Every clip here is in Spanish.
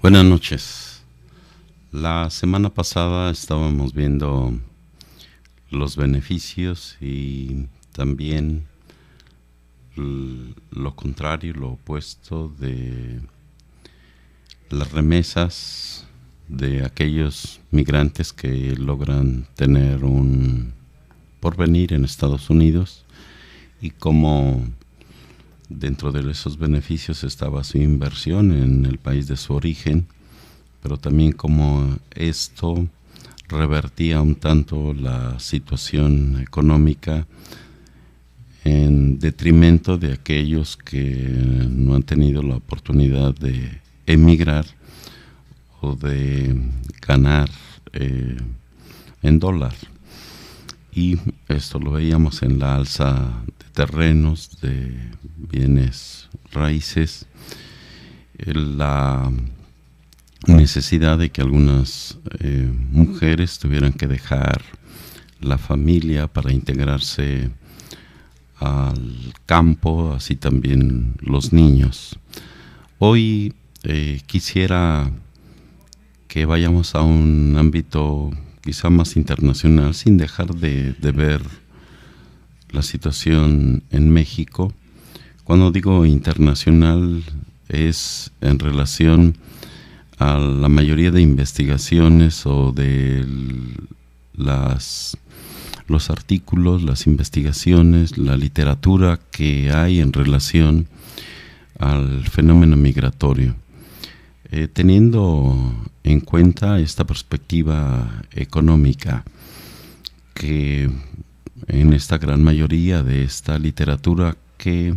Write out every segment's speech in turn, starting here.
Buenas noches. La semana pasada estábamos viendo los beneficios y también lo contrario, lo opuesto de las remesas de aquellos migrantes que logran tener un porvenir en Estados Unidos y cómo dentro de esos beneficios estaba su inversión en el país de su origen, pero también cómo esto revertía un tanto la situación económica en detrimento de aquellos que no han tenido la oportunidad de emigrar o de ganar en dólar. Y esto lo veíamos en la alza de terrenos, de bienes raíces, la necesidad de que algunas mujeres tuvieran que dejar la familia para integrarse al campo, así también los niños. Hoy quisiera que vayamos a un ámbito quizá más internacional, sin dejar de ver la situación en México. Cuando digo internacional es en relación a la mayoría de investigaciones o de los artículos, las investigaciones, la literatura que hay en relación al fenómeno migratorio. Teniendo en cuenta esta perspectiva económica, que en esta gran mayoría de esta literatura que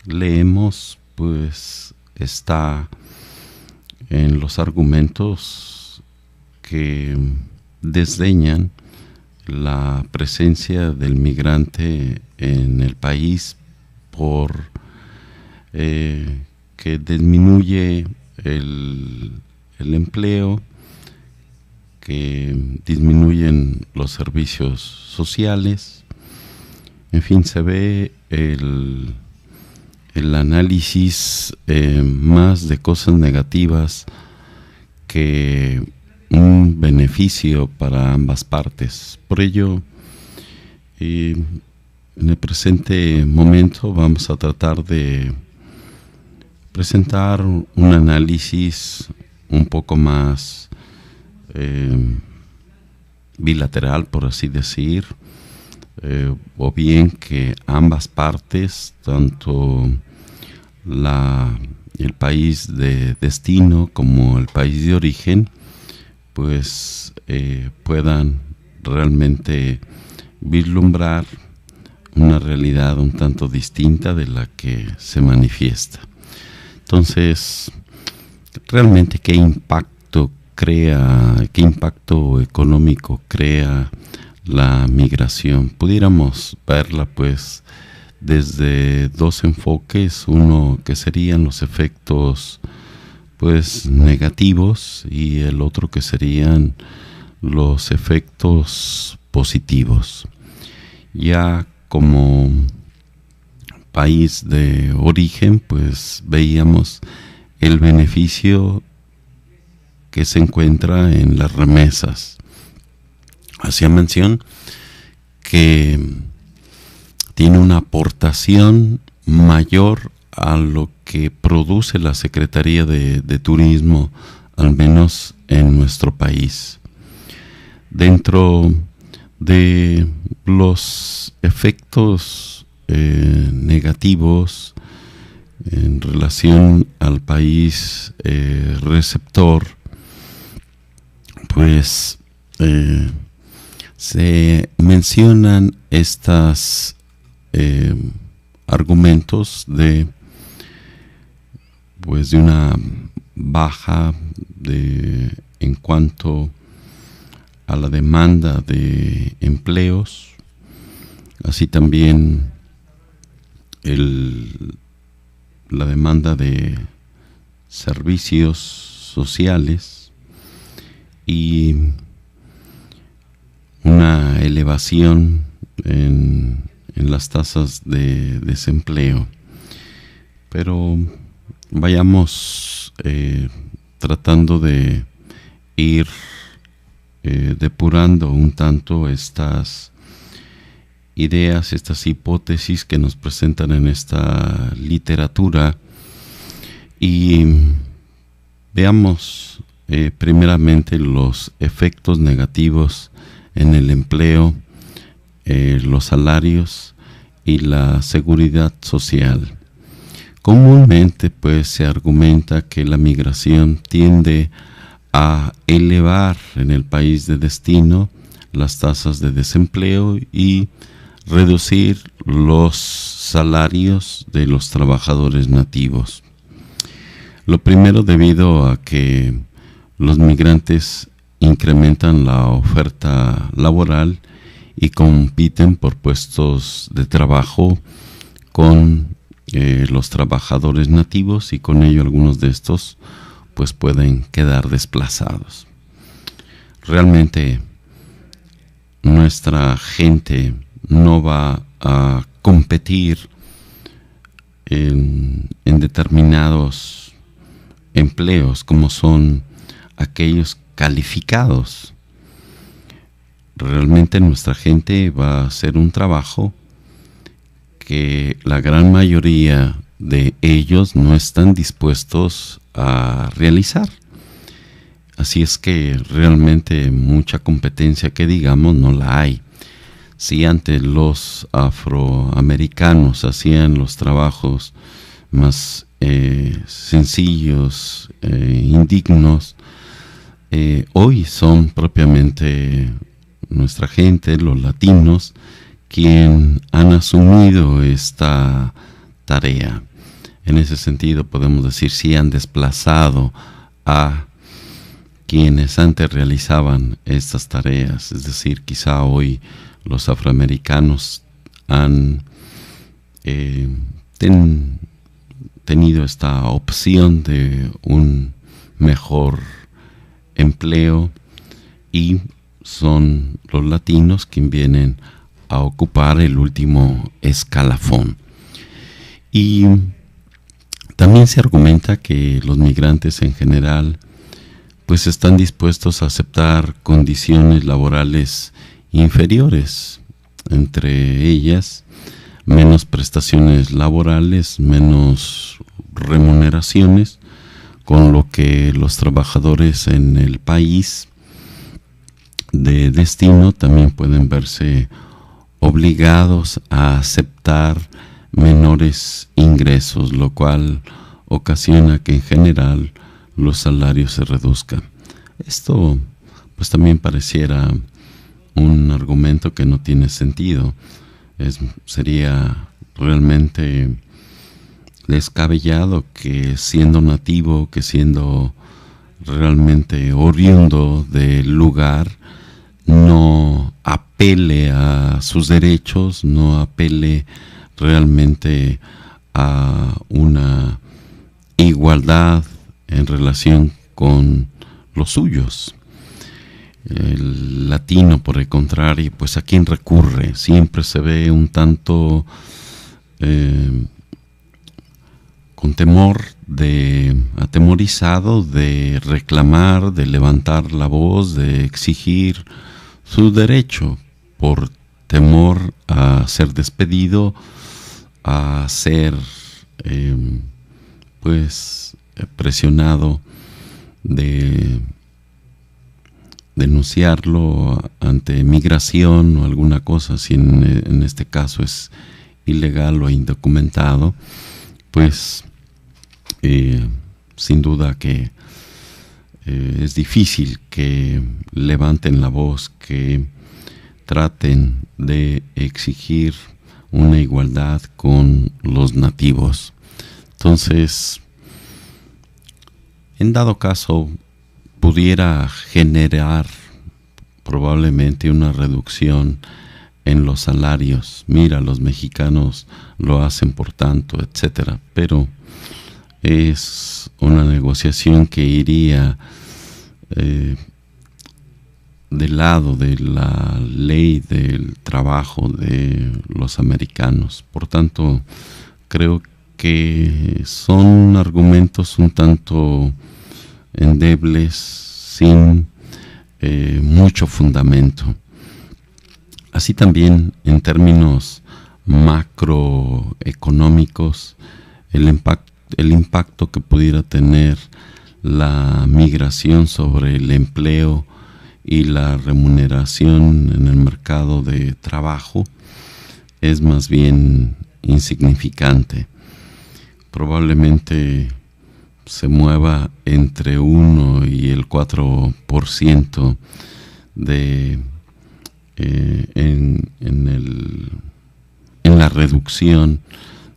leemos, pues está en los argumentos que desdeñan la presencia del migrante en el país por que disminuye el empleo, que disminuyen los servicios sociales. En fin, se ve el análisis más de cosas negativas que un beneficio para ambas partes. Por ello, en el presente momento vamos a tratar de presentar un análisis un poco más bilateral, por así decir, o bien que ambas partes, tanto el país de destino como el país de origen, pues puedan realmente vislumbrar una realidad un tanto distinta de la que se manifiesta. Entonces, realmente qué impacto económico crea la migración. Pudiéramos verla pues desde dos enfoques, uno que serían los efectos pues negativos y el otro que serían los efectos positivos. Ya como país de origen, pues veíamos el beneficio que se encuentra en las remesas. Hacía mención que tiene una aportación mayor a lo que produce la Secretaría de Turismo, al menos en nuestro país. Dentro de los efectos negativos en relación al país receptor, pues se mencionan estos argumentos de una baja en cuanto a la demanda de empleos, así también la demanda de servicios sociales y una elevación en las tasas de desempleo. Pero vayamos tratando de ir depurando un tanto estas ideas, estas hipótesis que nos presentan en esta literatura, y veamos primeramente los efectos negativos en el empleo, los salarios y la seguridad social. Comúnmente pues se argumenta que la migración tiende a elevar en el país de destino las tasas de desempleo y reducir los salarios de los trabajadores nativos. Lo primero, debido a que los migrantes incrementan la oferta laboral y compiten por puestos de trabajo con los trabajadores nativos, y con ello algunos de estos pues pueden quedar desplazados. Realmente nuestra gente no va a competir en determinados empleos como son aquellos calificados. Realmente nuestra gente va a hacer un trabajo que la gran mayoría de ellos no están dispuestos a realizar. Así es que realmente mucha competencia que digamos no la hay. Si antes los afroamericanos hacían los trabajos más sencillos, indignos, hoy son propiamente nuestra gente, los latinos, quien han asumido esta tarea. En ese sentido podemos decir si han desplazado a quienes antes realizaban estas tareas. Es decir, quizá hoy los afroamericanos han tenido esta opción de un mejor empleo, y son los latinos quienes vienen a ocupar el último escalafón. Y también se argumenta que los migrantes en general pues están dispuestos a aceptar condiciones laborales inferiores, entre ellas menos prestaciones laborales, menos remuneraciones, con lo que los trabajadores en el país de destino también pueden verse obligados a aceptar menores ingresos, lo cual ocasiona que en general los salarios se reduzcan. Esto pues también pareciera un argumento que no tiene sentido. Sería realmente descabellado que siendo nativo, que siendo realmente oriundo del lugar, no apele a sus derechos, no apele realmente a una igualdad en relación con los suyos. El latino, por el contrario, pues a quién recurre, siempre se ve un tanto con temor, atemorizado de reclamar, de levantar la voz, de exigir su derecho, por temor a ser despedido, a ser pues presionado de denunciarlo ante migración o alguna cosa, si en este caso es ilegal o indocumentado, pues sin duda que es difícil que levanten la voz, que traten de exigir una igualdad con los nativos. Entonces, en dado caso, pudiera generar probablemente una reducción en los salarios. Mira, los mexicanos lo hacen por tanto, etcétera. Pero es una negociación que iría del lado de la ley del trabajo de los americanos. Por tanto, creo que son argumentos un tanto endebles, sin mucho fundamento. Así también en términos macroeconómicos, el impacto que pudiera tener la migración sobre el empleo y la remuneración en el mercado de trabajo es más bien insignificante. Probablemente se mueva entre 1 y el 4% en la reducción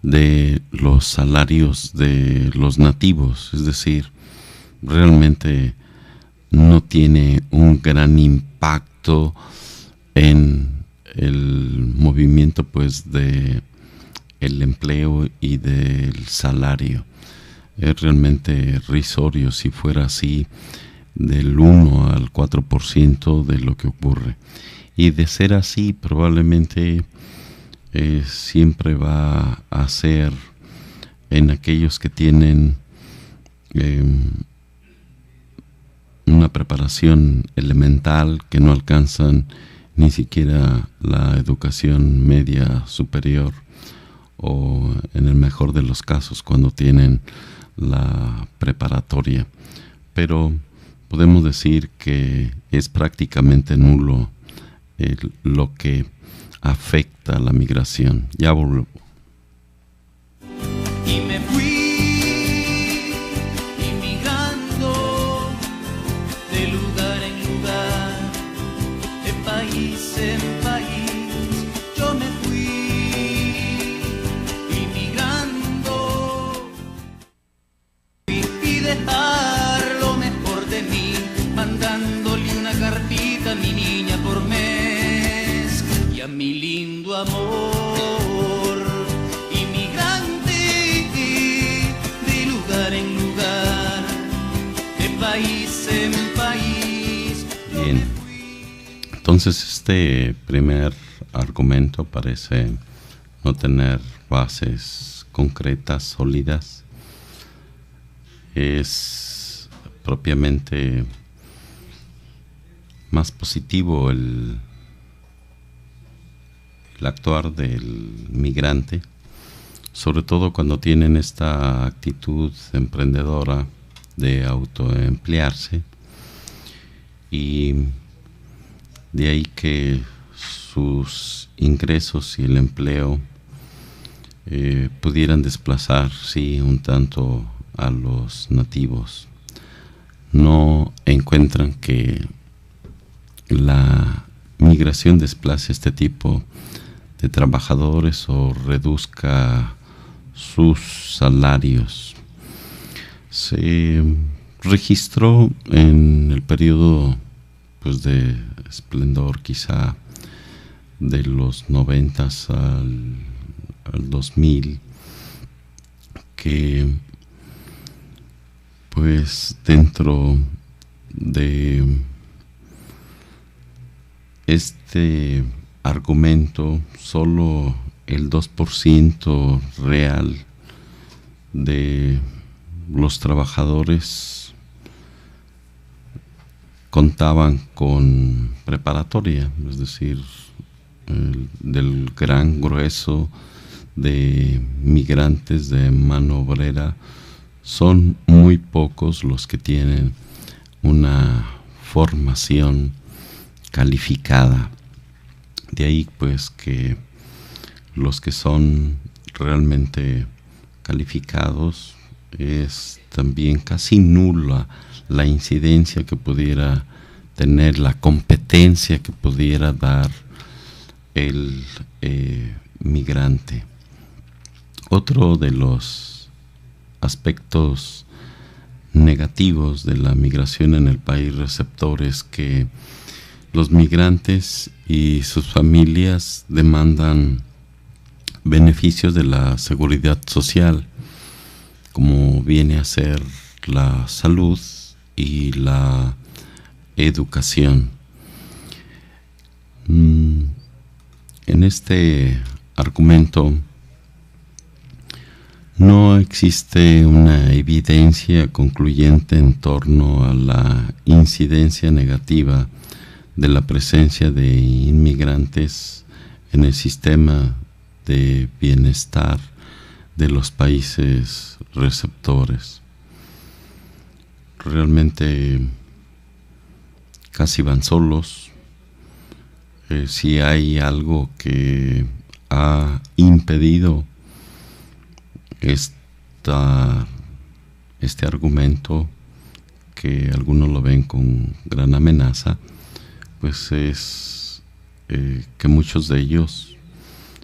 de los salarios de los nativos. Es decir, realmente no tiene un gran impacto en el movimiento pues de el empleo y del salario. Es realmente risorio si fuera así, del 1 al 4% de lo que ocurre. Y de ser así, probablemente siempre va a ser en aquellos que tienen una preparación elemental, que no alcanzan ni siquiera la educación media superior, o en el mejor de los casos cuando tienen la preparatoria. Pero podemos decir que es prácticamente nulo lo que afecta a la migración. Ya volvemos. Y me fui inmigrando de lugar en lugar, de país en país. Yo me fui inmigrando y dejar lo mejor de mí, mandándole una cartita a mi niña por mes y a mi lindo amor. País en país. Bien, entonces este primer argumento parece no tener bases concretas, sólidas. Es propiamente más positivo el actuar del migrante, sobre todo cuando tienen esta actitud emprendedora de autoemplearse, y de ahí que sus ingresos y el empleo pudieran desplazar, sí, un tanto a los nativos. No encuentran que la migración desplace este tipo de trabajadores o reduzca sus salarios. Se registró en el periodo pues de esplendor quizá de los 90 al 2000, que pues dentro de este argumento solo el 2% real de los trabajadores contaban con preparatoria, es decir, del gran grueso de migrantes de mano obrera, son muy pocos los que tienen una formación calificada. De ahí pues que los que son realmente calificados, es también casi nula la incidencia que pudiera tener, la competencia que pudiera dar el migrante. Otro de los aspectos negativos de la migración en el país receptor es que los migrantes y sus familias demandan beneficios de la seguridad social, como viene a ser la salud y la educación. En este argumento No existe una evidencia concluyente en torno a la incidencia negativa de la presencia de inmigrantes en el sistema de bienestar de los países receptores. Realmente casi van solos. Si hay algo que ha impedido este argumento, que algunos lo ven con gran amenaza, pues es que muchos de ellos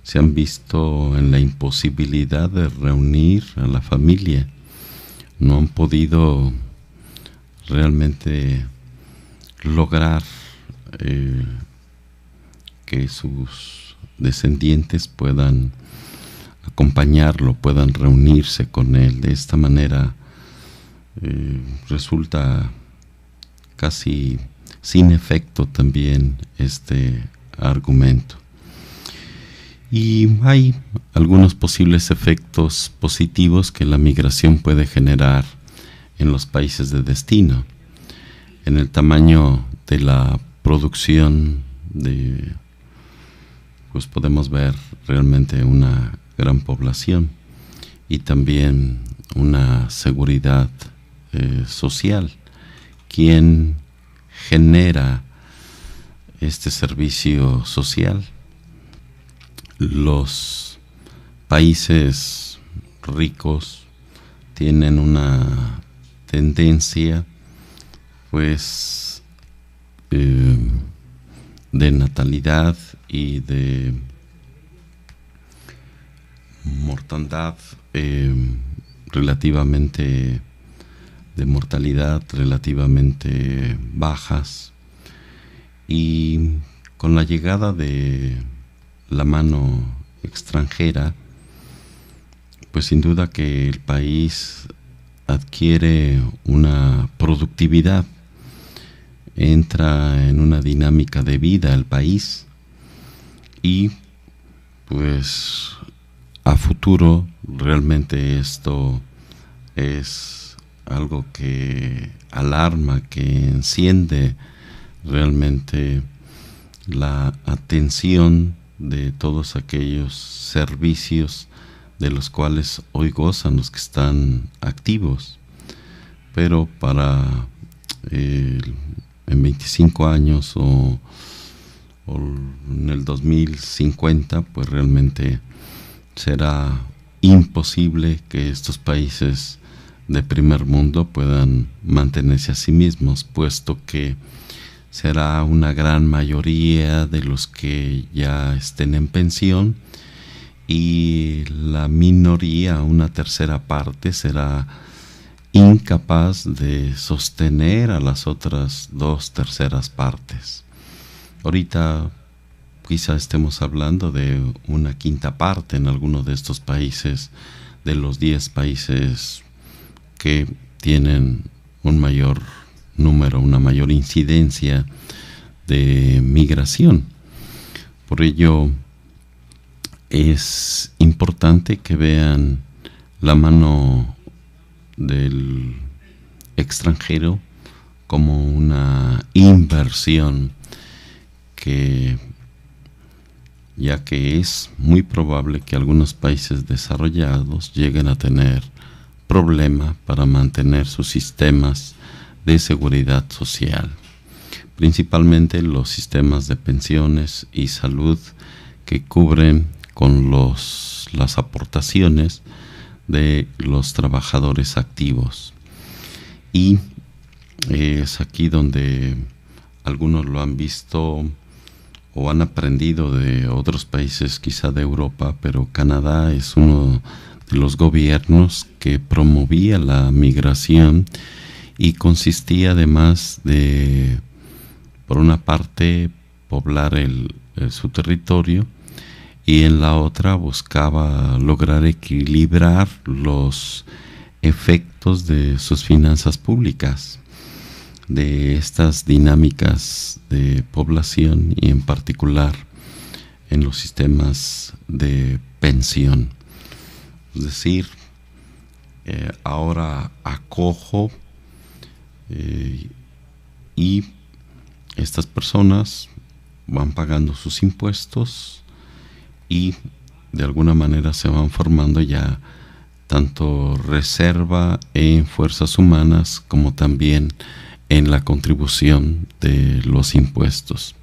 se han visto en la imposibilidad de reunir a la familia. No han podido realmente lograr que sus descendientes puedan acompañarlo, puedan reunirse con él. De esta manera resulta casi sin efecto también este argumento. Y hay algunos posibles efectos positivos que la migración puede generar en los países de destino, en el tamaño de la producción pues podemos ver realmente una gran población y también una seguridad social. ¿Quién genera este servicio social? Los países ricos tienen una tendencia pues de natalidad y de mortalidad relativamente bajas, y con la llegada de la mano extranjera, pues sin duda que el país adquiere una productividad, entra en una dinámica de vida el país, y pues a futuro realmente esto es algo que alarma, que enciende realmente la atención de todos aquellos servicios de los cuales hoy gozan los que están activos. Pero para en 25 años o en el 2050, pues realmente será imposible que estos países de primer mundo puedan mantenerse a sí mismos, puesto que será una gran mayoría de los que ya estén en pensión, y la minoría, una tercera parte, será incapaz de sostener a las otras 2/3 partes. Ahorita quizá estemos hablando de una quinta parte en alguno de estos países, de los 10 países que tienen un mayor número, una mayor incidencia de migración. Por ello es importante que vean la mano del extranjero como una inversión, ya que es muy probable que algunos países desarrollados lleguen a tener problema para mantener sus sistemas de seguridad social, principalmente los sistemas de pensiones y salud que cubren con las aportaciones de los trabajadores activos. Y es aquí donde algunos lo han visto o han aprendido de otros países, quizá de Europa, pero Canadá es uno de los gobiernos que promovía la migración, y consistía además de, por una parte, poblar su territorio, y en la otra buscaba lograr equilibrar los efectos de sus finanzas públicas, de estas dinámicas de población, y en particular en los sistemas de pensión. Es decir, ahora acojo, y estas personas van pagando sus impuestos y de alguna manera se van formando ya tanto reserva en fuerzas humanas como también en la contribución de los impuestos.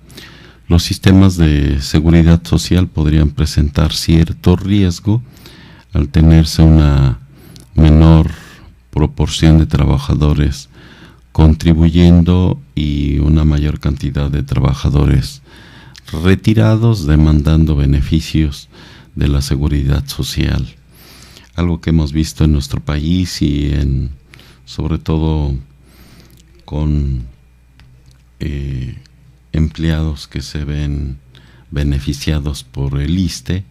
Los sistemas de seguridad social podrían presentar cierto riesgo al tenerse una menor proporción de trabajadores contribuyendo y una mayor cantidad de trabajadores retirados demandando beneficios de la seguridad social. Algo que hemos visto en nuestro país y sobre todo con empleados que se ven beneficiados por el ISSSTE,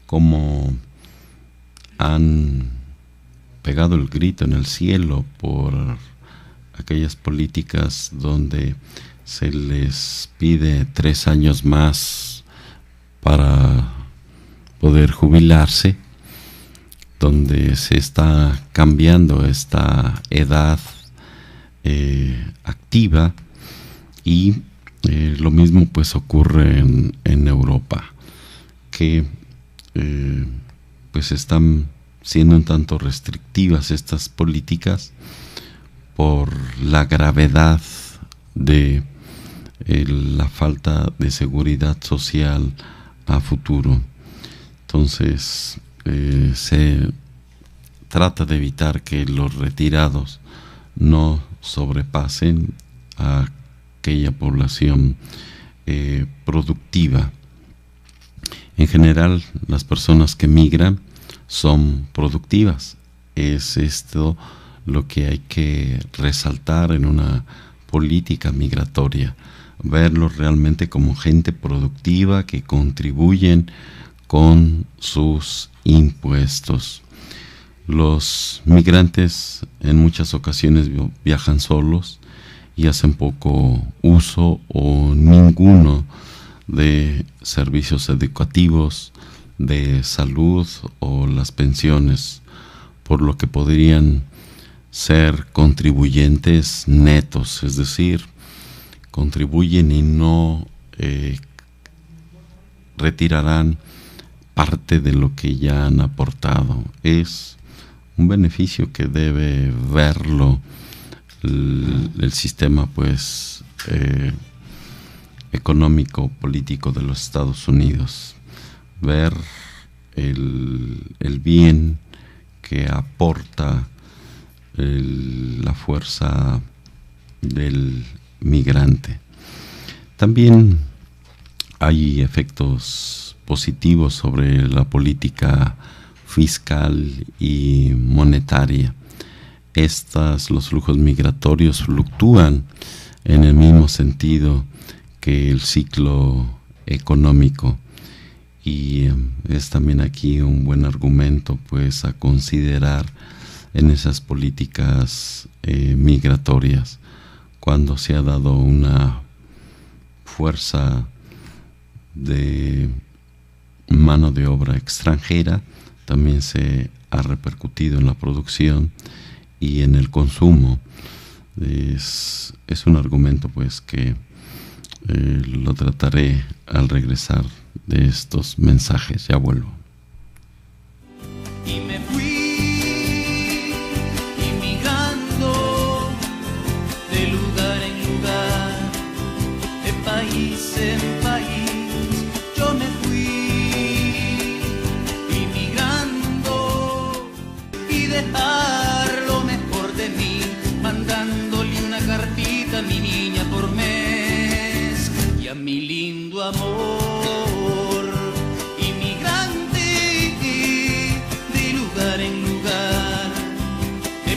como han pegado el grito en el cielo por aquellas políticas donde se les pide 3 años más para poder jubilarse, donde se está cambiando esta edad activa, y lo mismo pues ocurre en Europa, que pues están siendo un tanto restrictivas estas políticas por la gravedad de la falta de seguridad social a futuro. Entonces se trata de evitar que los retirados no sobrepasen a aquella población productiva. En general, las personas que migran son productivas. Es esto lo que hay que resaltar en una política migratoria, verlos realmente como gente productiva que contribuyen con sus impuestos. Los migrantes en muchas ocasiones viajan solos y hacen poco uso o ninguno de servicios educativos, de salud o las pensiones, por lo que podrían ser contribuyentes netos, es decir, contribuyen y no retirarán parte de lo que ya han aportado. Es un beneficio que debe verlo el sistema pues económico político de los Estados Unidos, ver el bien que aporta la fuerza del migrante. También hay efectos positivos sobre la política fiscal y monetaria. Los flujos migratorios fluctúan en el mismo sentido que el ciclo económico, y es también aquí un buen argumento pues a considerar en esas políticas migratorias. Cuando se ha dado una fuerza de mano de obra extranjera, también se ha repercutido en la producción y en el consumo. Es un argumento pues que lo trataré al regresar de estos mensajes. Ya vuelvo. Y me fui inmigrando de lugar en lugar, de país en país. Yo me fui inmigrando y dejar lo mejor de mí, mandándole una cartita a mi niña por mes y a mi lindo amor.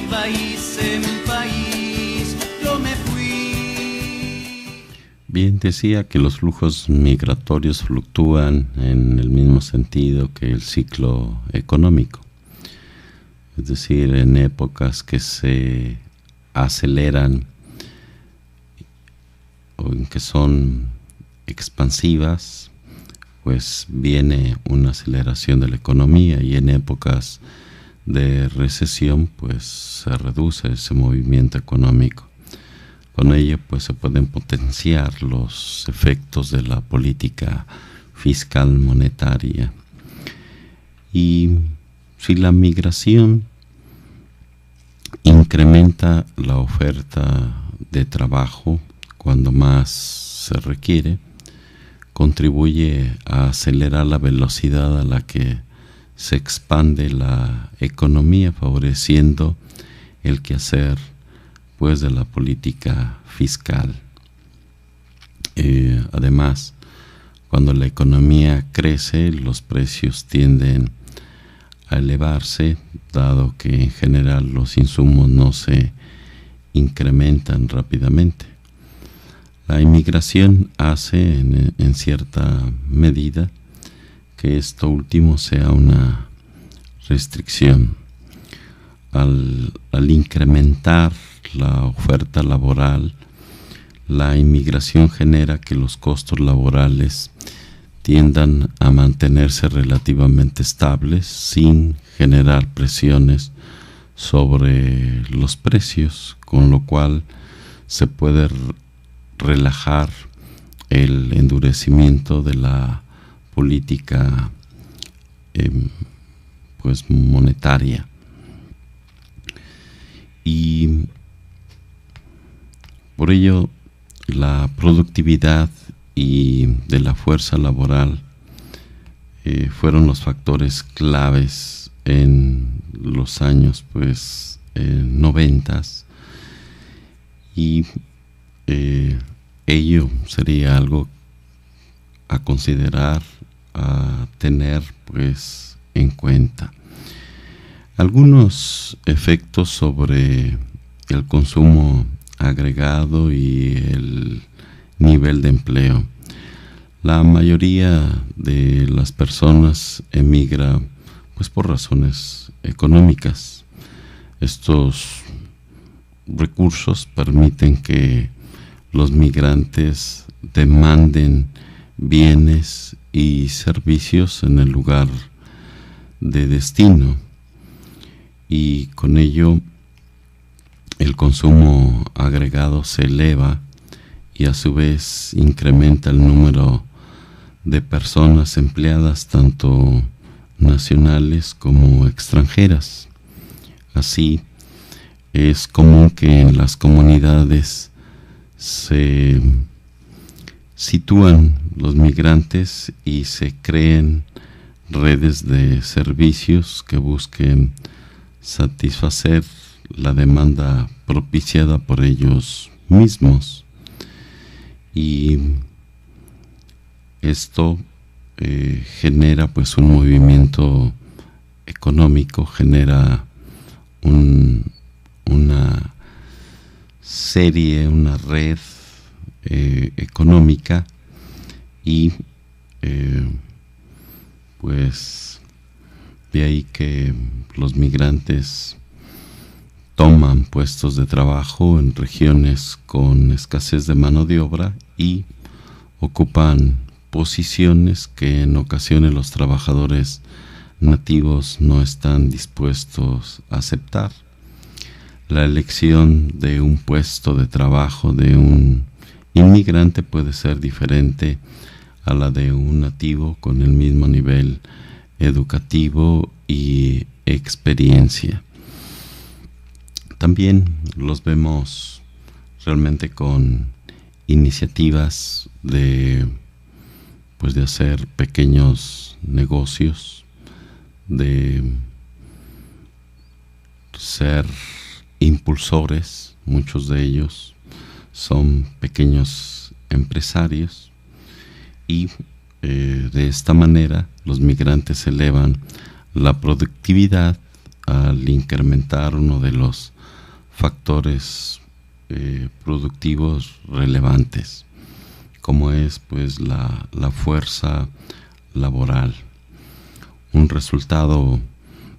País en país, yo me fui. Bien, decía que los flujos migratorios fluctúan en el mismo sentido que el ciclo económico. Es decir, en épocas que se aceleran o en que son expansivas, pues viene una aceleración de la economía, y en épocas de recesión, pues se reduce ese movimiento económico. Con ello, pues se pueden potenciar los efectos de la política fiscal monetaria. Y si la migración incrementa la oferta de trabajo cuando más se requiere, contribuye a acelerar la velocidad a la que se expande la economía, favoreciendo el quehacer pues de la política fiscal. Además, cuando la economía crece, los precios tienden a elevarse, dado que en general los insumos no se incrementan rápidamente. La inmigración hace en cierta medida que esto último sea una restricción. Al incrementar la oferta laboral, la inmigración genera que los costos laborales tiendan a mantenerse relativamente estables sin generar presiones sobre los precios, con lo cual se puede relajar el endurecimiento de la política pues monetaria. Y por ello la productividad y de la fuerza laboral fueron los factores claves en los años 90, y ello sería algo a considerar, a tener pues en cuenta. Algunos efectos sobre el consumo agregado y el nivel de empleo. La mayoría de las personas emigra pues por razones económicas. Estos recursos permiten que los migrantes demanden bienes y servicios en el lugar de destino, y con ello el consumo agregado se eleva y a su vez incrementa el número de personas empleadas, tanto nacionales como extranjeras. Así, es común que en las comunidades se sitúan los migrantes y se creen redes de servicios que busquen satisfacer la demanda propiciada por ellos mismos. Y esto genera pues un movimiento económico, genera una serie, una red económica, y pues de ahí que los migrantes toman puestos de trabajo en regiones con escasez de mano de obra y ocupan posiciones que en ocasiones los trabajadores nativos no están dispuestos a aceptar. La elección de un puesto de trabajo de un inmigrante puede ser diferente a la de un nativo con el mismo nivel educativo y experiencia. También los vemos realmente con iniciativas de hacer pequeños negocios, de ser impulsores. Muchos de ellos son pequeños empresarios, y de esta manera los migrantes elevan la productividad al incrementar uno de los factores productivos relevantes, como es pues la fuerza laboral. Un resultado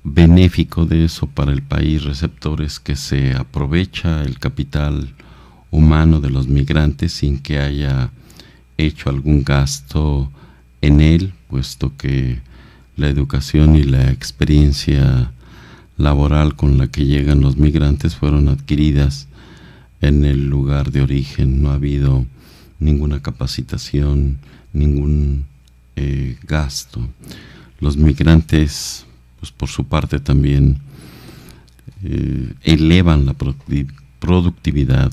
benéfico de eso para el país receptor es que se aprovecha el capital humano de los migrantes sin que haya hecho algún gasto en él, puesto que la educación y la experiencia laboral con la que llegan los migrantes fueron adquiridas en el lugar de origen. No ha habido ninguna capacitación, ningún gasto. Los migrantes, pues por su parte también elevan la productividad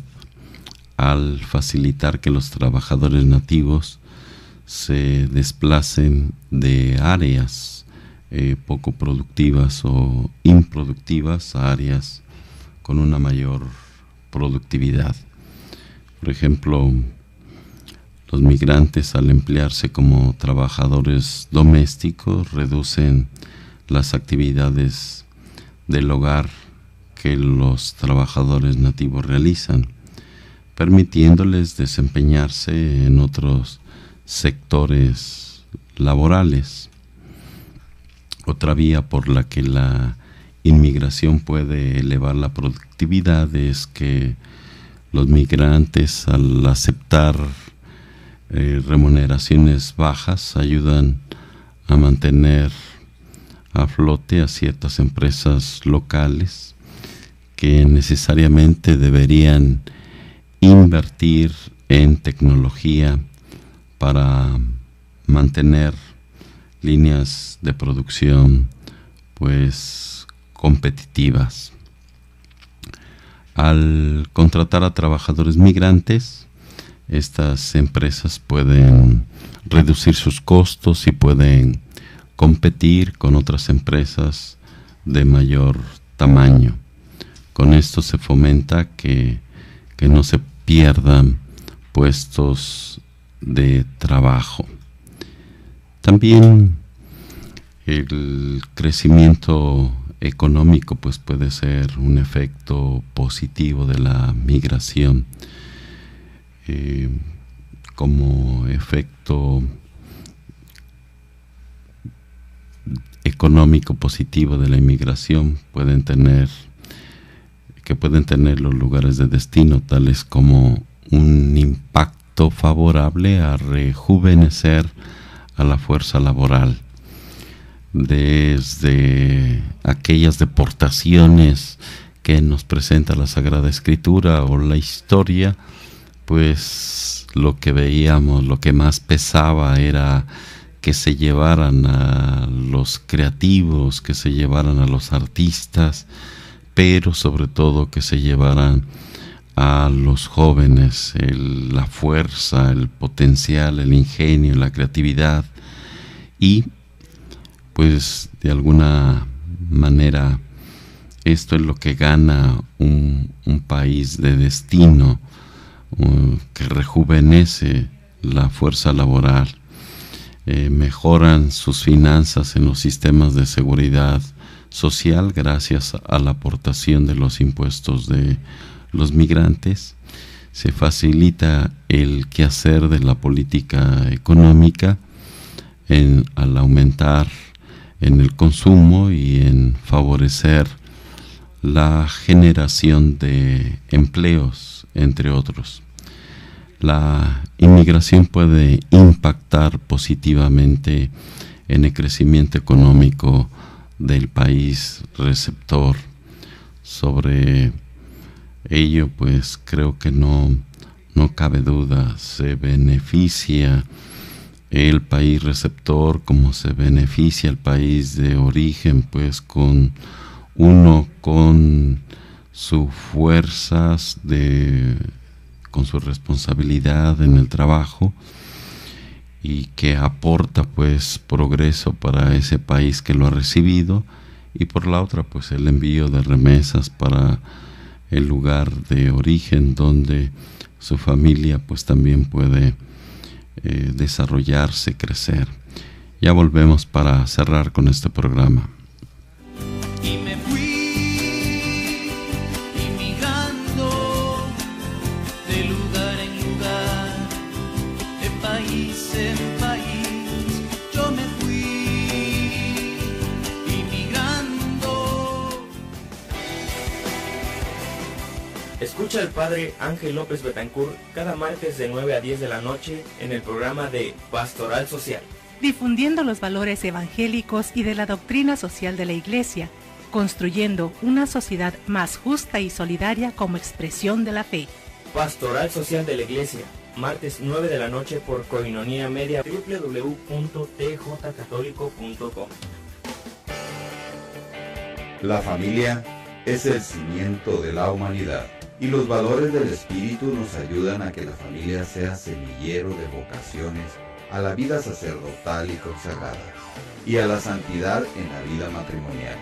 al facilitar que los trabajadores nativos se desplacen de áreas poco productivas o improductivas a áreas con una mayor productividad. Por ejemplo, los migrantes, al emplearse como trabajadores domésticos, reducen las actividades del hogar que los trabajadores nativos realizan, permitiéndoles desempeñarse en otros sectores laborales. Otra vía por la que la inmigración puede elevar la productividad es que los migrantes, al aceptar remuneraciones bajas, ayudan a mantener a flote a ciertas empresas locales que necesariamente deberían invertir en tecnología para mantener líneas de producción pues competitivas. Al contratar a trabajadores migrantes, estas empresas pueden reducir sus costos y pueden competir con otras empresas de mayor tamaño. Con esto se fomenta que no se pierdan puestos de trabajo. También el crecimiento económico pues puede ser un efecto positivo de la migración. Como efecto económico positivo de la inmigración pueden tener los lugares de destino, tales como un impacto favorable a rejuvenecer a la fuerza laboral. Desde aquellas deportaciones que nos presenta la Sagrada Escritura o la historia, pues lo que veíamos, lo que más pesaba era que se llevaran a los creativos, que se llevaran a los artistas, pero sobre todo que se llevaran a los jóvenes, la fuerza, el potencial, el ingenio, la creatividad. Y pues de alguna manera esto es lo que gana un país de destino, que rejuvenece la fuerza laboral, mejoran sus finanzas en los sistemas de seguridad social gracias a la aportación de los impuestos de los migrantes. Se facilita el quehacer de la política económica al aumentar en el consumo y en favorecer la generación de empleos, entre otros. La inmigración puede impactar positivamente en el crecimiento económico del país receptor. Sobre ello, pues creo que no cabe duda. Se beneficia el país receptor como se beneficia el país de origen, pues con sus fuerzas, con su responsabilidad en el trabajo, y que aporta pues progreso para ese país que lo ha recibido, y por la otra pues el envío de remesas para el lugar de origen donde su familia pues también puede desarrollarse, crecer. Ya volvemos para cerrar con este programa. Y me fui inmigrando de lugar en lugar, de país en país. Yo me fui inmigrando. Escucha al Padre Ángel López Betancourt cada martes de 9 a 10 de la noche en el programa de Pastoral Social, difundiendo los valores evangélicos y de la doctrina social de la Iglesia, construyendo una sociedad más justa y solidaria como expresión de la fe. Pastoral Social de la Iglesia, martes 9 de la noche por Koinonia Media, www.tjcatólico.com. La familia es el cimiento de la humanidad y los valores del espíritu nos ayudan a que la familia sea semillero de vocaciones a la vida sacerdotal y consagrada y a la santidad en la vida matrimonial.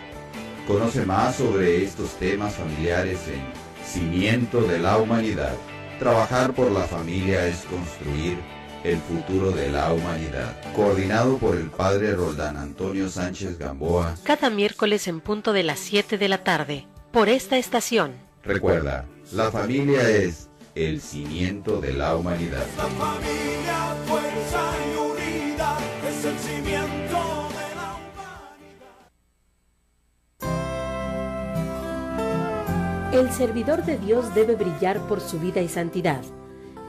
Conoce más sobre estos temas familiares en Cimiento de la Humanidad. Trabajar por la familia es construir el futuro de la humanidad. Coordinado por el Padre Roldán Antonio Sánchez Gamboa. Cada miércoles en punto de las 7 de la tarde, por esta estación. Recuerda, la familia es el cimiento de la humanidad. La familia, fuerza y unidad, es el cimiento de la humanidad. El servidor de Dios debe brillar por su vida y santidad.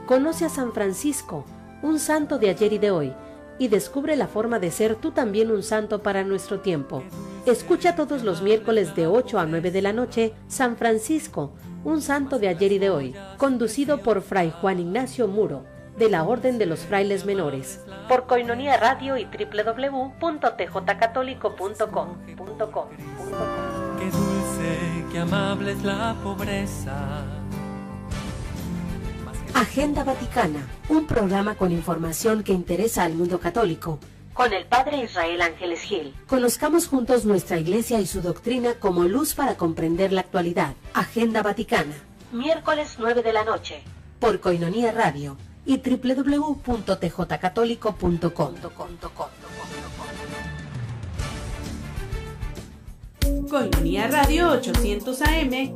Conoce a San Francisco, un santo de ayer y de hoy, y descubre la forma de ser tú también un santo para nuestro tiempo. Escucha todos los miércoles de 8 a 9 de la noche, San Francisco, un santo de ayer y de hoy, conducido por Fray Juan Ignacio Muro, de la Orden de los Frailes Menores, por Koinonia Radio y www.tjcatólico.com. Qué dulce, qué amable es la pobreza. Agenda Vaticana, un programa con información que interesa al mundo católico, con el Padre Israel Ángeles Gil. Conozcamos juntos nuestra Iglesia y su doctrina como luz para comprender la actualidad. Agenda Vaticana, miércoles 9 de la noche, por Koinonia Radio y www.tjcatólico.com. Koinonia Radio 800 AM.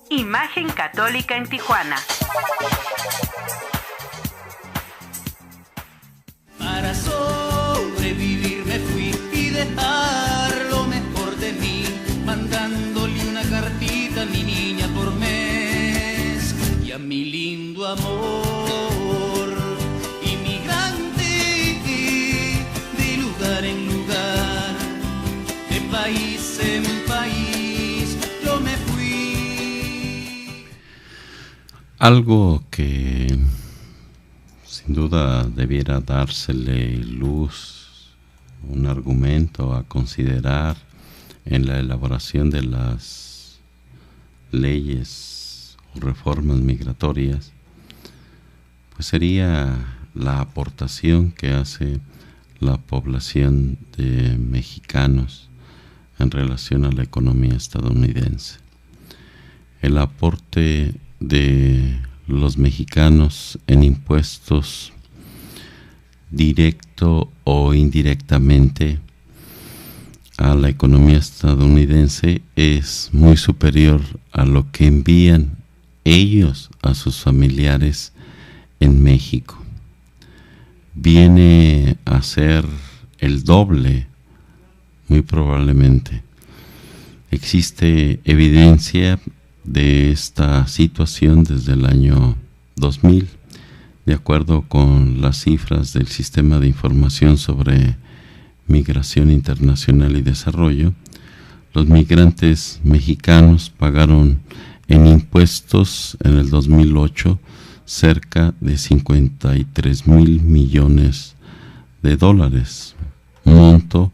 Imagen católica en Tijuana. Para sobrevivir me fui y dejar lo mejor de mí, mandándole una cartita a mi niña por mes y a mi lindo amor, inmigrante de lugar en lugar, de país en país, yo me fui. Algo que sin duda debiera dársele luz, un argumento a considerar en la elaboración de las leyes o reformas migratorias, pues sería la aportación que hace la población de mexicanos en relación a la economía estadounidense. El aporte de los mexicanos en impuestos directo o indirectamente a la economía estadounidense es muy superior a lo que envían ellos a sus familiares en México. Viene a ser el doble, muy probablemente. Existe evidencia de esta situación desde el año 2000, de acuerdo con las cifras del Sistema de Información sobre Migración Internacional y Desarrollo. Los migrantes mexicanos pagaron en impuestos en el 2008 cerca de 53,000 millones de dólares, monto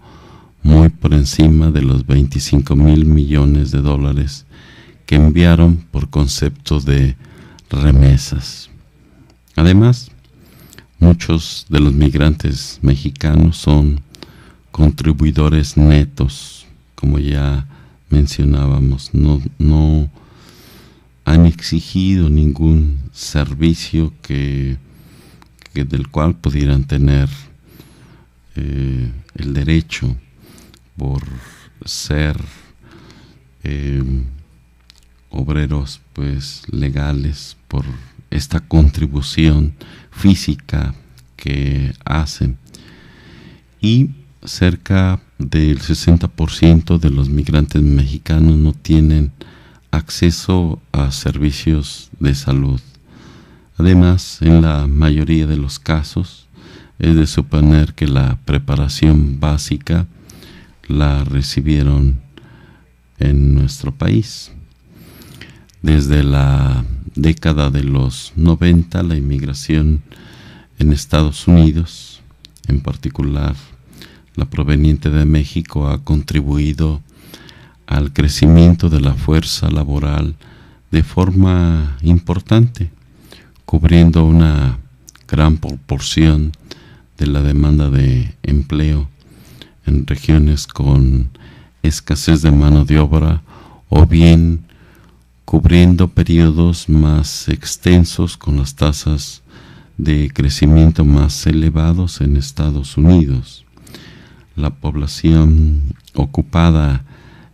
muy por encima de los 25,000 millones de dólares que enviaron por concepto de remesas. Además, muchos de los migrantes mexicanos son contribuidores netos, como ya mencionábamos, no han exigido ningún servicio que del cual pudieran tener el derecho por ser obreros pues legales, por esta contribución física que hacen. Y cerca del 60% de los migrantes mexicanos no tienen acceso a servicios de salud. Además, en la mayoría de los casos, es de suponer que la preparación básica la recibieron en nuestro país. Desde la década de los 90, la inmigración en Estados Unidos, en particular la proveniente de México, ha contribuido al crecimiento de la fuerza laboral de forma importante, cubriendo una gran proporción de la demanda de empleo en regiones con escasez de mano de obra, o bien cubriendo periodos más extensos con las tasas de crecimiento más elevados en Estados Unidos. La población ocupada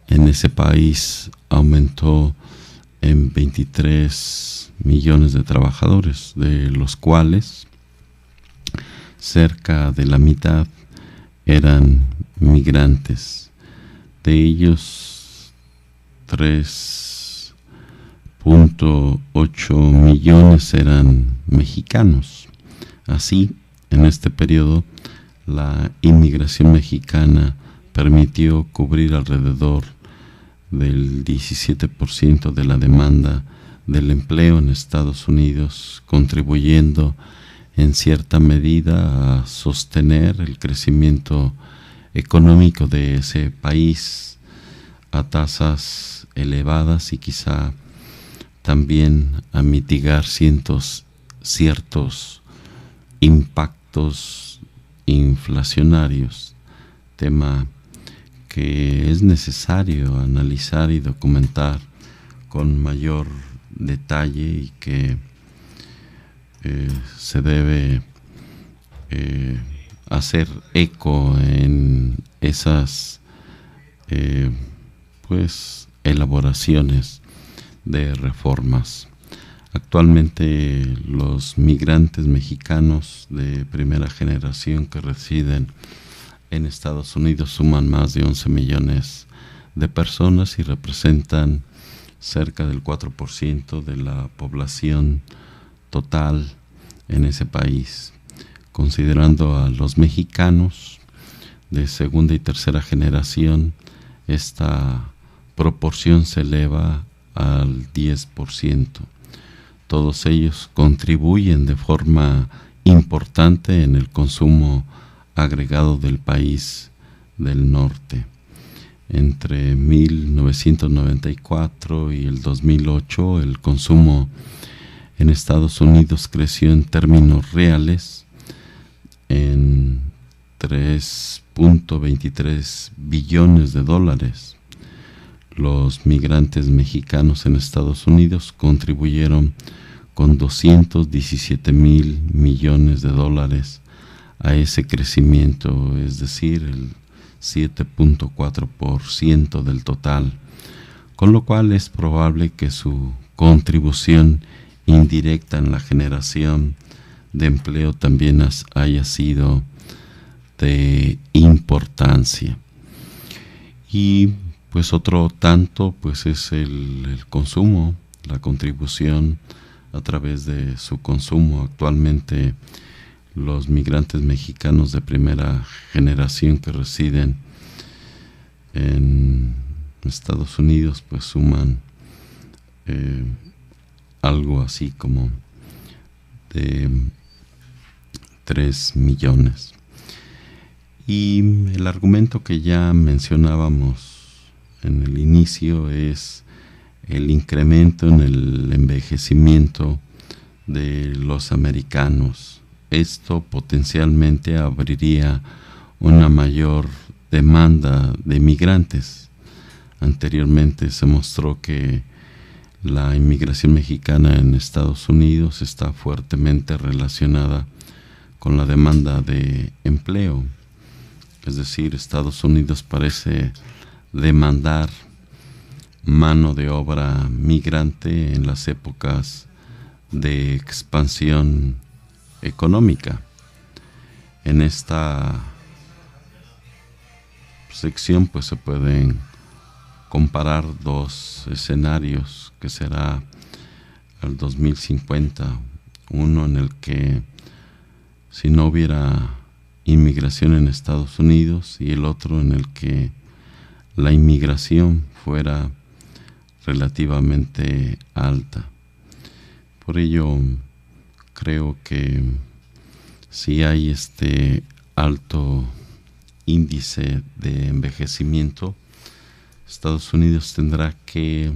en ese país aumentó en 23 millones de trabajadores, de los cuales cerca de la mitad eran migrantes. De ellos, 3.8 millones eran mexicanos. Así, en este periodo, la inmigración mexicana permitió cubrir alrededor del 17% de la demanda del empleo en Estados Unidos, contribuyendo en cierta medida a sostener el crecimiento económico de ese país a tasas elevadas y quizá también a mitigar ciertos impactos inflacionarios, tema que es necesario analizar y documentar con mayor detalle y que se debe hacer eco en esas elaboraciones de reformas. Actualmente los migrantes mexicanos de primera generación que residen en Estados Unidos suman más de 11 millones de personas y representan cerca del 4% de la población total en ese país. Considerando a los mexicanos de segunda y tercera generación, esta proporción se eleva al 10%. Todos ellos contribuyen de forma importante en el consumo agregado del país del norte. Entre 1994 y el 2008, el consumo en Estados Unidos creció en términos reales en 3.23 billones de dólares. Los migrantes mexicanos en Estados Unidos contribuyeron con 217 mil millones de dólares a ese crecimiento, es decir, el 7.4% del total, con lo cual es probable que su contribución indirecta en la generación de empleo también haya sido de importancia. Y pues otro tanto pues es el consumo, la contribución a través de su consumo. Actualmente los migrantes mexicanos de primera generación que residen en Estados Unidos pues suman algo así como de 3 millones. Y el argumento que ya mencionábamos en el inicio es el incremento en el envejecimiento de los americanos. Esto potencialmente abriría una mayor demanda de migrantes. Anteriormente se mostró que la inmigración mexicana en Estados Unidos está fuertemente relacionada con la demanda de empleo. Es decir, Estados Unidos parece demandar mano de obra migrante en las épocas de expansión económica. En esta sección pues se pueden comparar dos escenarios que será el 2050, uno en el que si no hubiera inmigración en Estados Unidos y el otro en el que la inmigración fuera relativamente alta. Por ello, creo que si hay este alto índice de envejecimiento, Estados Unidos tendrá que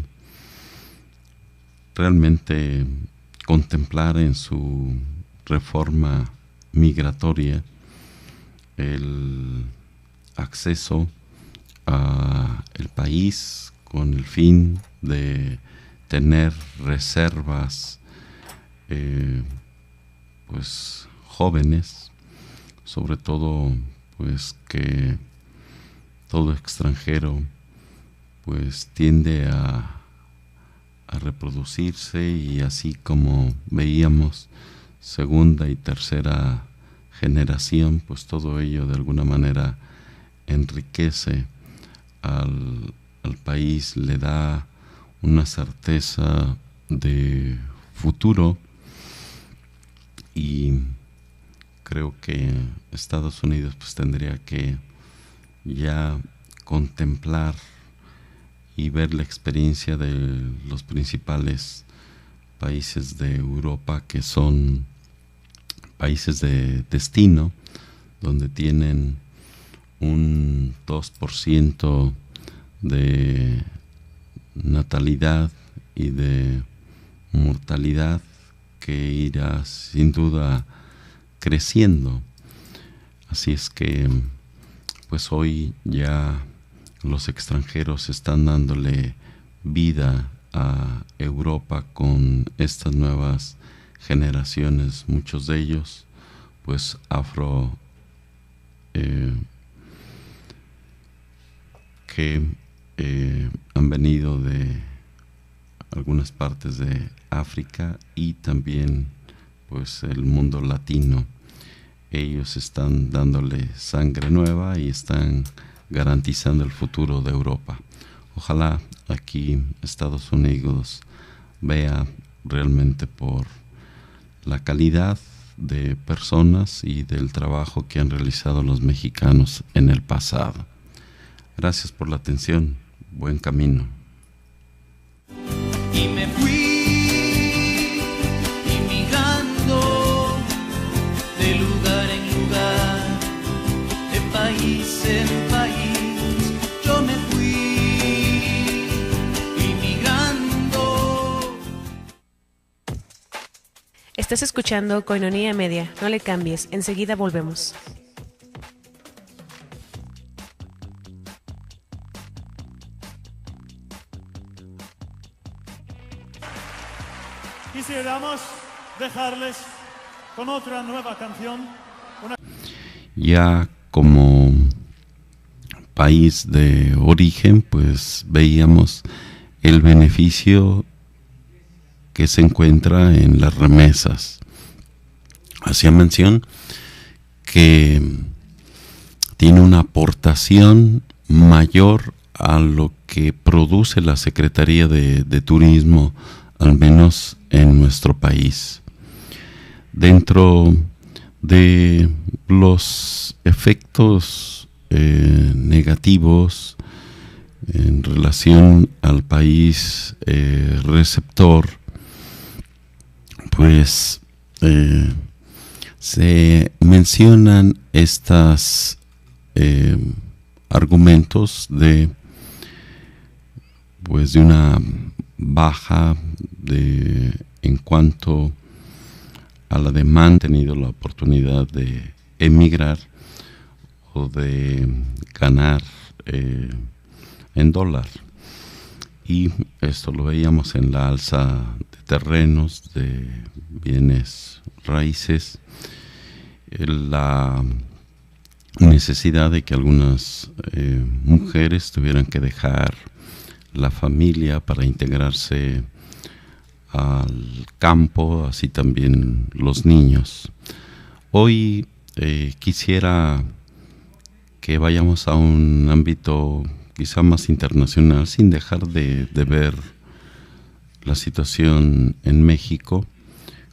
realmente contemplar en su reforma migratoria el acceso a el país con el fin de tener reservas pues jóvenes, sobre todo pues que todo extranjero pues tiende a reproducirse, y así como veíamos segunda y tercera generación, pues todo ello de alguna manera enriquece al país, le da una certeza de futuro, y creo que Estados Unidos pues tendría que ya contemplar y ver la experiencia de los principales países de Europa, que son países de destino, donde tienen un 2% de natalidad y de mortalidad, que irá sin duda creciendo. Así es que pues hoy ya los extranjeros están dándole vida a Europa con estas nuevas generaciones, muchos de ellos pues afro, que han venido de algunas partes de África y también pues el mundo latino. Ellos están dándole sangre nueva y están garantizando el futuro de Europa. Ojalá aquí Estados Unidos vea realmente por la calidad de personas y del trabajo que han realizado los mexicanos en el pasado. Gracias por la atención. Buen camino. Y me fui inmigrando de lugar en lugar, de país en país. Yo me fui inmigrando. Estás escuchando Koinonia Media. No le cambies, enseguida volvemos. Quisiéramos dejarles con otra nueva canción. Ya como país de origen, pues veíamos el beneficio que se encuentra en las remesas. Hacía mención que tiene una aportación mayor a lo que produce la Secretaría de Turismo, al menos en nuestro país. Dentro de los efectos negativos en relación al país receptor, pues se mencionan estos argumentos de una baja en cuanto a la demanda. Han tenido la oportunidad de emigrar o de ganar en dólar, y esto lo veíamos en la alza de terrenos, de bienes raíces, la necesidad de que algunas mujeres tuvieran que dejar la familia para integrarse al campo, así también los niños. Hoy quisiera que vayamos a un ámbito quizá más internacional, sin dejar de ver la situación en México.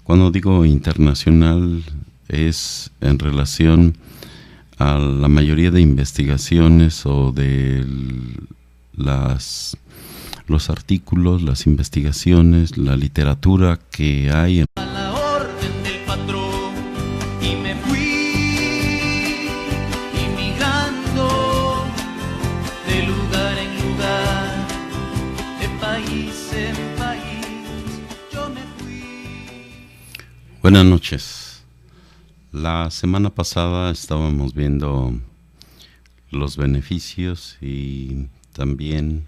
Cuando digo internacional es en relación a la mayoría de investigaciones o de los artículos, las investigaciones, la literatura que hay en A la orden del patrón y me fui inmigrando de lugar en lugar, de país en país, yo me fui. Buenas noches. La semana pasada estábamos viendo los beneficios y también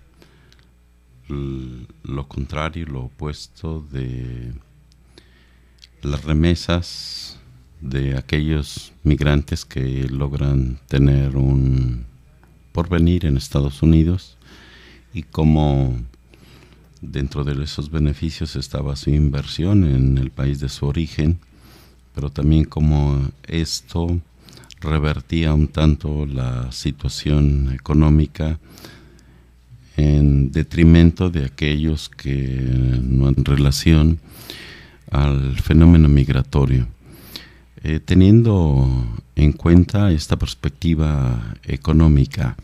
lo contrario, lo opuesto de las remesas de aquellos migrantes que logran tener un porvenir en Estados Unidos y cómo dentro de esos beneficios estaba su inversión en el país de su origen, pero también cómo esto revertía un tanto la situación económica en detrimento de aquellos que no en relación al fenómeno migratorio. Teniendo en cuenta esta perspectiva económica,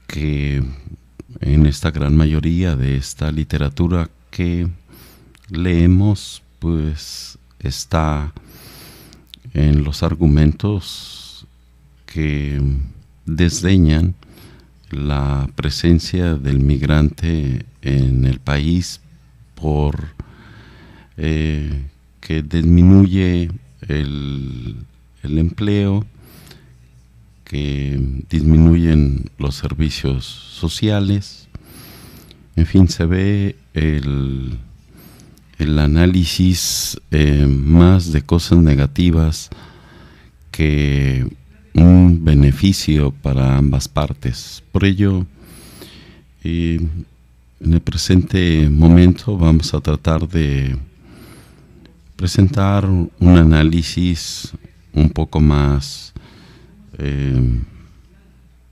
que en esta gran mayoría de esta literatura que leemos, pues está en los argumentos que desdeñan la presencia del migrante en el país por que disminuye el empleo, que disminuyen los servicios sociales. En fin, se ve el análisis más de cosas negativas que un beneficio para ambas partes. Por ello, en el presente momento vamos a tratar de presentar un análisis un poco más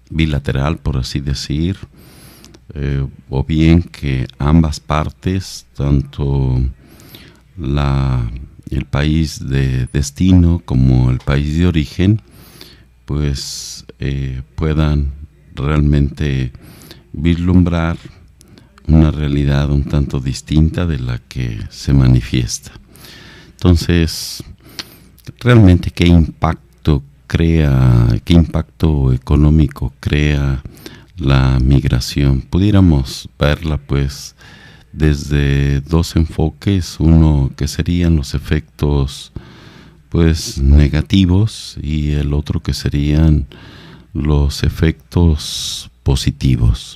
bilateral, por así decir, o bien que ambas partes, tanto el país de destino como el país de origen, pues puedan realmente vislumbrar una realidad un tanto distinta de la que se manifiesta. Entonces, realmente qué impacto económico crea la migración. Pudiéramos verla pues desde dos enfoques, uno que serían los efectos pues negativos y el otro que serían los efectos positivos.